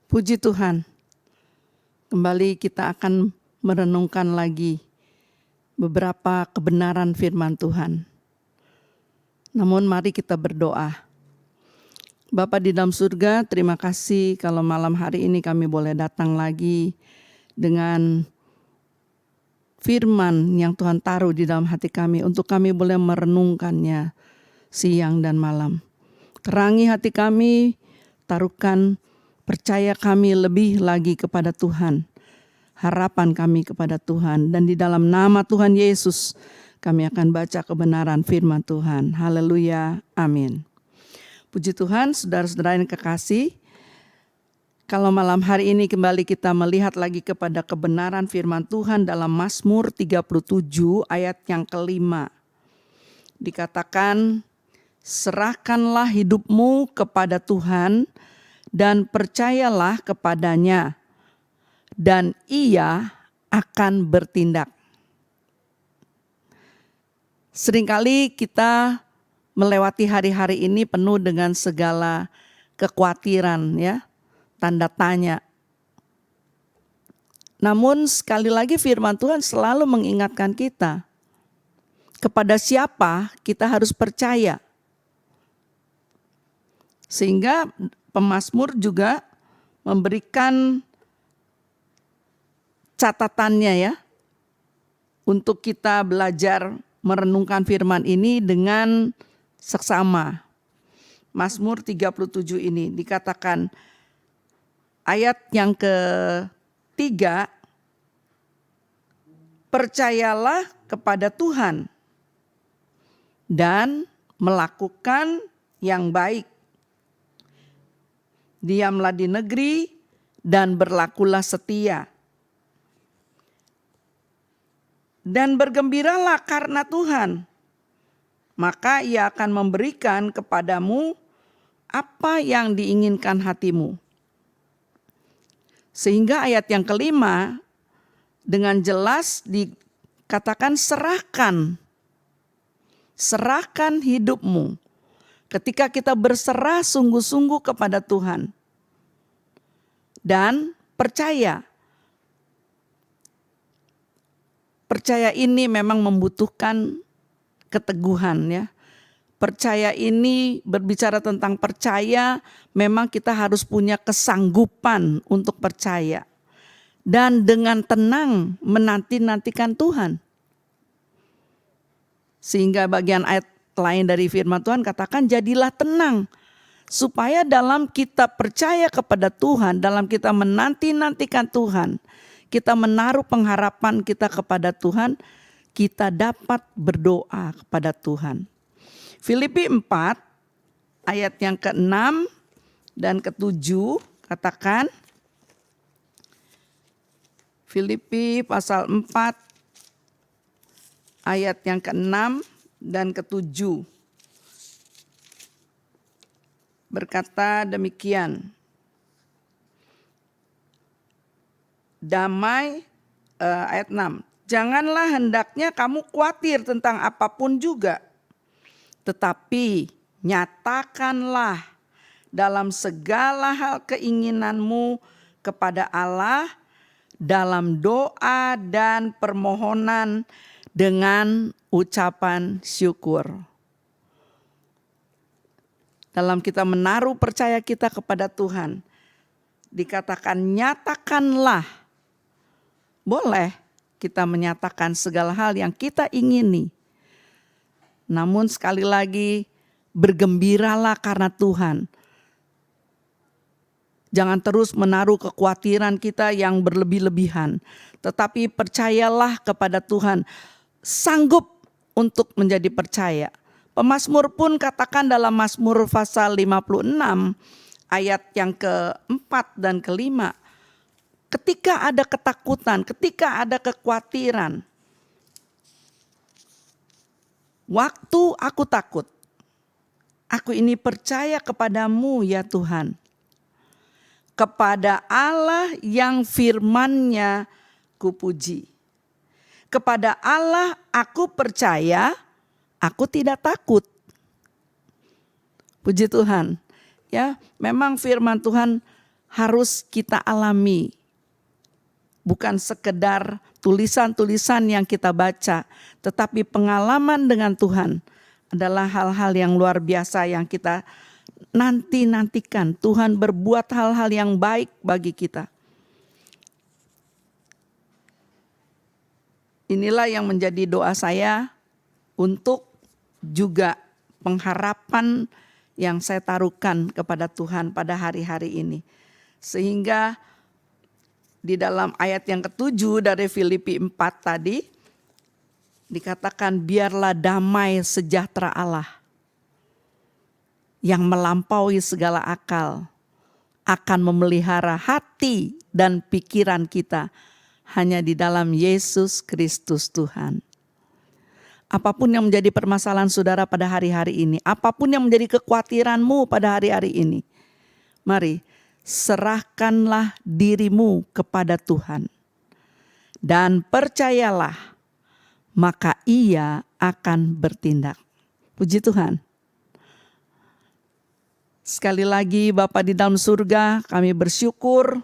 Puji Tuhan, kembali kita akan merenungkan lagi beberapa kebenaran firman Tuhan. Namun mari kita berdoa. Bapa di dalam surga, terima kasih kalau malam hari ini kami boleh datang lagi dengan firman yang Tuhan taruh di dalam hati kami untuk kami boleh merenungkannya siang dan malam. Terangi hati kami, taruhkan percaya kami lebih lagi kepada Tuhan. Harapan kami kepada Tuhan. Dan di dalam nama Tuhan Yesus kami akan baca kebenaran firman Tuhan. Haleluya. Amin. Puji Tuhan, saudara-saudara yang kekasih. Kalau malam hari ini kembali kita melihat lagi kepada kebenaran firman Tuhan dalam Mazmur 37 ayat yang kelima. Dikatakan, serahkanlah hidupmu kepada Tuhan dan percayalah kepadanya, dan Ia akan bertindak. Seringkali kita melewati hari-hari ini penuh dengan segala kekhawatiran, ya, tanda tanya. Namun sekali lagi firman Tuhan selalu mengingatkan kita, kepada siapa kita harus percaya. Sehingga pemazmur juga memberikan catatannya, ya, untuk kita belajar merenungkan firman ini dengan seksama. Mazmur 37 ini dikatakan ayat yang ketiga, percayalah kepada Tuhan dan melakukan yang baik. Diamlah di negeri dan berlakulah setia. Dan bergembiralah karena Tuhan, maka Ia akan memberikan kepadamu apa yang diinginkan hatimu. Sehingga ayat yang kelima dengan jelas dikatakan serahkan hidupmu. Ketika kita berserah sungguh-sungguh kepada Tuhan dan percaya. Percaya ini memang membutuhkan keteguhan, ya. Percaya ini berbicara tentang percaya, memang kita harus punya kesanggupan untuk percaya. Dan dengan tenang menanti-nantikan Tuhan. Sehingga bagian ayat lain dari firman Tuhan katakan, jadilah tenang. Supaya dalam kita percaya kepada Tuhan, dalam kita menanti-nantikan Tuhan, kita menaruh pengharapan kita kepada Tuhan, kita dapat berdoa kepada Tuhan. Filipi 4 ayat yang ke-6 dan ke-7 katakan, Filipi pasal 4 ayat yang ke-6 dan ke-7 berkata demikian. Damai, ayat 6. Janganlah hendaknya kamu khawatir tentang apapun juga, tetapi nyatakanlah dalam segala hal keinginanmu kepada Allah dalam doa dan permohonan dengan ucapan syukur. Dalam kita menaruh percaya kita kepada Tuhan, dikatakan nyatakanlah. Boleh kita menyatakan segala hal yang kita ingini. Namun sekali lagi, bergembiralah karena Tuhan. Jangan terus menaruh kekhawatiran kita yang berlebih-lebihan. Tetapi percayalah kepada Tuhan. Sanggup untuk menjadi percaya. Pemazmur pun katakan dalam Mazmur pasal 56 ayat yang ke-4 dan ke-5. Ketika ada ketakutan, ketika ada kekhawatiran. Waktu aku takut, aku ini percaya kepadamu ya Tuhan. Kepada Allah yang firman-Nya kupuji. Kepada Allah aku percaya, aku tidak takut. Puji Tuhan. Ya, memang firman Tuhan harus kita alami. Bukan sekedar tulisan-tulisan yang kita baca, tetapi pengalaman dengan Tuhan adalah hal-hal yang luar biasa yang kita nantikan. Tuhan berbuat hal-hal yang baik bagi kita. Inilah yang menjadi doa saya untuk juga pengharapan yang saya taruhkan kepada Tuhan pada hari-hari ini. Sehingga di dalam ayat yang ke-7 dari Filipi 4 tadi dikatakan biarlah damai sejahtera Allah yang melampaui segala akal akan memelihara hati dan pikiran kita hanya di dalam Yesus Kristus Tuhan. Apapun yang menjadi permasalahan saudara pada hari-hari ini, apapun yang menjadi kekhawatiranmu pada hari-hari ini, mari serahkanlah dirimu kepada Tuhan. Dan percayalah, maka Ia akan bertindak. Puji Tuhan. Sekali lagi Bapa di dalam surga, kami bersyukur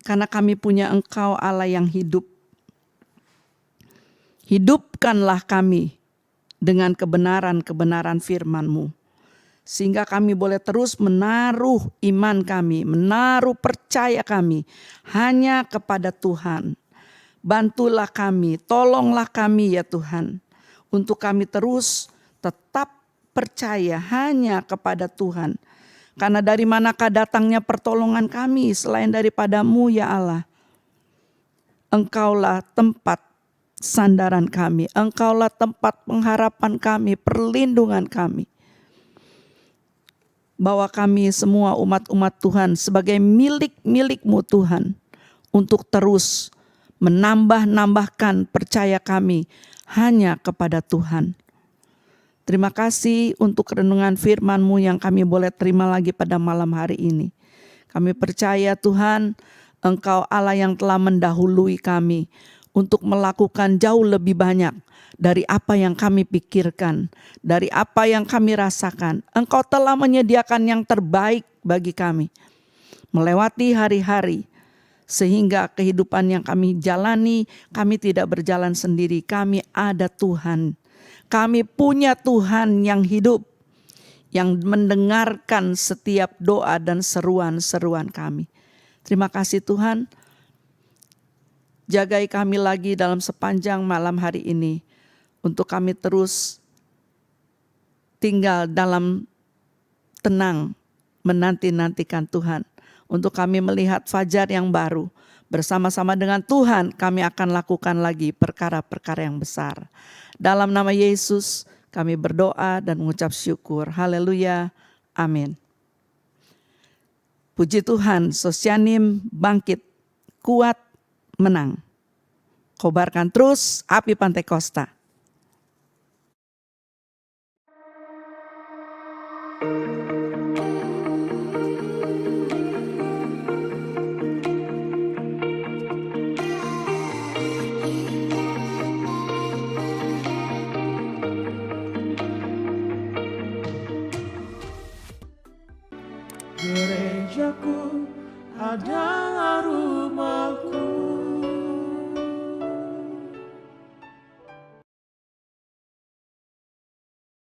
karena kami punya Engkau Allah yang hidup. Hidupkanlah kami dengan kebenaran-kebenaran firman-Mu. Sehingga kami boleh terus menaruh iman kami, menaruh percaya kami hanya kepada Tuhan. Bantulah kami, tolonglah kami ya Tuhan. Untuk kami terus tetap percaya hanya kepada Tuhan. Karena dari manakah datangnya pertolongan kami selain daripada-Mu ya Allah. Engkaulah tempat sandaran kami, Engkaulah tempat pengharapan kami, perlindungan kami. Bahwa kami semua umat-umat Tuhan sebagai milik-milik-Mu Tuhan. Untuk terus menambah-nambahkan percaya kami hanya kepada Tuhan. Terima kasih untuk renungan firman-Mu yang kami boleh terima lagi pada malam hari ini. Kami percaya Tuhan, Engkau Allah yang telah mendahului kami untuk melakukan jauh lebih banyak dari apa yang kami pikirkan, dari apa yang kami rasakan. Engkau telah menyediakan yang terbaik bagi kami. Melewati hari-hari, sehingga kehidupan yang kami jalani, kami tidak berjalan sendiri. Kami ada Tuhan. Kami punya Tuhan yang hidup, yang mendengarkan setiap doa dan seruan-seruan kami. Terima kasih Tuhan. Jagai kami lagi dalam sepanjang malam hari ini. Untuk kami terus tinggal dalam tenang menanti-nantikan Tuhan. Untuk kami melihat fajar yang baru. Bersama-sama dengan Tuhan kami akan lakukan lagi perkara-perkara yang besar. Dalam nama Yesus kami berdoa dan mengucap syukur. Haleluya. Amin. Puji Tuhan, Sosyanim bangkit, kuat, menang. Kobarkan terus api Pantekosta. Gerejaku adalah rumahku.